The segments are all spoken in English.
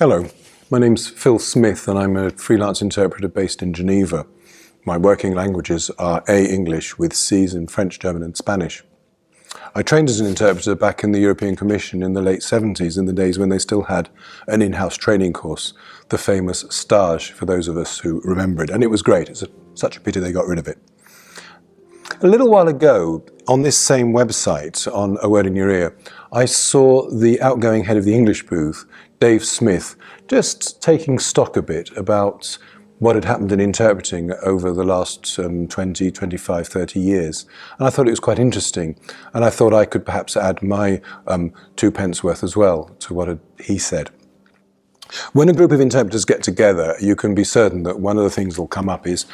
Hello, my name's Phil Smith and I'm a freelance interpreter based in Geneva. My working languages are A, English with C's in French, German and Spanish. I trained as an interpreter back in the European Commission in the late 70s, in the days when they still had an in-house training course, the famous stage for those of us who remember it, and it was great. It's such a pity they got rid of it. A little while ago, on this same website, on A Word in Your Ear, I saw the outgoing head of the English booth, Dave Smith, just taking stock a bit about what had happened in interpreting over the last 20, 25, 30 years. And I thought it was quite interesting. And I thought I could perhaps add my 2 pence worth as well to what he said. When a group of interpreters get together, you can be certain that one of the things that will come up is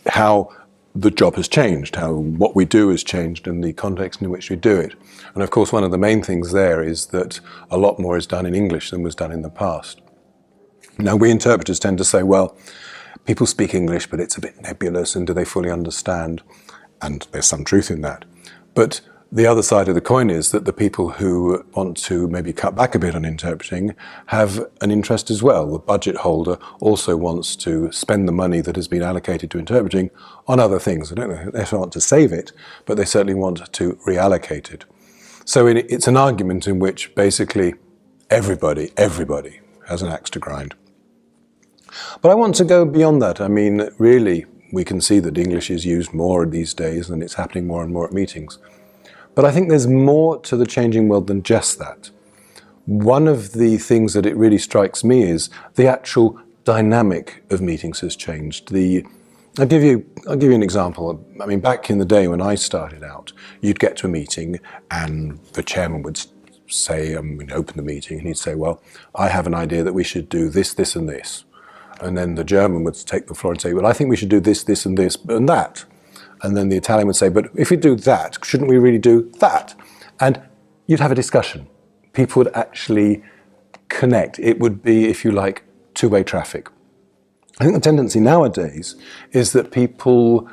how the job has changed, how what we do has changed and the context in which we do it. And of course, one of the main things there is that a lot more is done in English than was done in the past. Now, we interpreters tend to say, well, people speak English, but it's a bit nebulous, and do they fully understand? And there's some truth in that. But the other side of the coin is that the people who want to maybe cut back a bit on interpreting have an interest as well. The budget holder also wants to spend the money that has been allocated to interpreting on other things. I don't know if they want to save it, but they certainly want to reallocate it. So it's an argument in which basically everybody has an axe to grind. But I want to go beyond that. I mean, really, we can see that English is used more these days and it's happening more and more at meetings. But I think there's more to the changing world than just that. One of the things that it really strikes me is the actual dynamic of meetings has changed. I'll give you an example. I mean, back in the day when I started out, you'd get to a meeting and the chairman would say, we'd open the meeting and he'd say, well, I have an idea that we should do this, this and this. And then the German would take the floor and say, well, I think we should do this, this and this and that. And then the Italian would say, but if we do that, shouldn't we really do that? And you'd have a discussion. People would actually connect. It would be, if you like, two-way traffic. I think the tendency nowadays is that people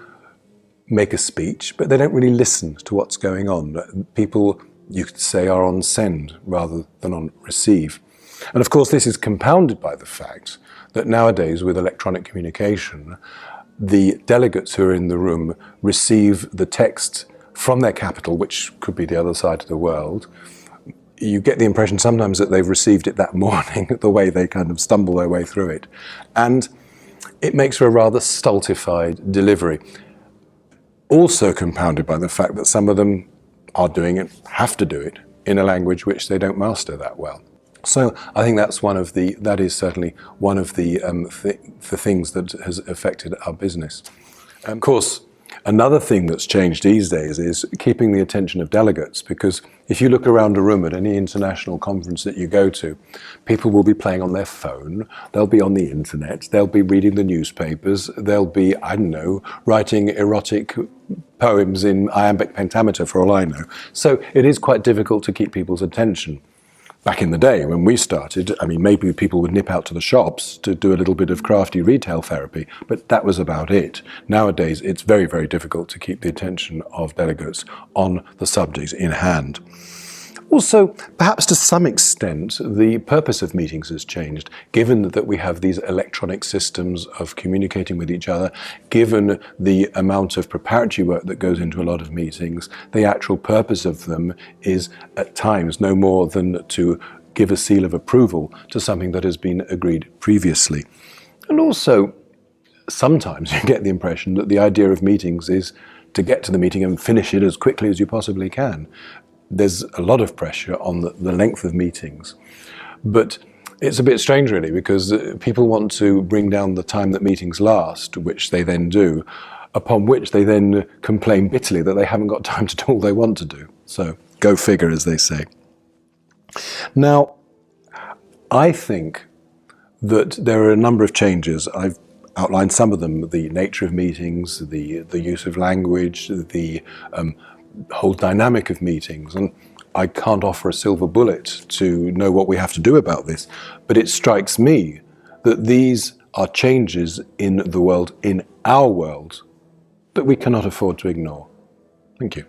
make a speech, but they don't really listen to what's going on. People, you could say, are on send rather than on receive. And of course, this is compounded by the fact that nowadays, with electronic communication, the delegates who are in the room receive the text from their capital, which could be the other side of the world. You get the impression sometimes that they've received it that morning, the way they kind of stumble their way through it. And it makes for a rather stultified delivery. Also compounded by the fact that some of them are doing it, have to do it, in a language which they don't master that well. So I think that is certainly one of the things that has affected our business. Of course, another thing that's changed these days is keeping the attention of delegates, because if you look around a room at any international conference that you go to, people will be playing on their phone, they'll be on the internet, they'll be reading the newspapers, they'll be, I don't know, writing erotic poems in iambic pentameter for all I know. So it is quite difficult to keep people's attention. Back in the day when we started, I mean, maybe people would nip out to the shops to do a little bit of crafty retail therapy, but that was about it. Nowadays, it's very, very difficult to keep the attention of delegates on the subjects in hand. Also, perhaps to some extent, the purpose of meetings has changed, given that we have these electronic systems of communicating with each other, given the amount of preparatory work that goes into a lot of meetings. The actual purpose of them is, at times, no more than to give a seal of approval to something that has been agreed previously. And also, sometimes you get the impression that the idea of meetings is to get to the meeting and finish it as quickly as you possibly can. There's a lot of pressure on the length of meetings. But it's a bit strange, really, because people want to bring down the time that meetings last, which they then do, upon which they then complain bitterly that they haven't got time to do all they want to do. So, go figure, as they say. Now, I think that there are a number of changes. I've outlined some of them: the nature of meetings, the use of language, the whole dynamic of meetings. And I can't offer a silver bullet to know what we have to do about this, but it strikes me that these are changes in the world, in our world, that we cannot afford to ignore. Thank you.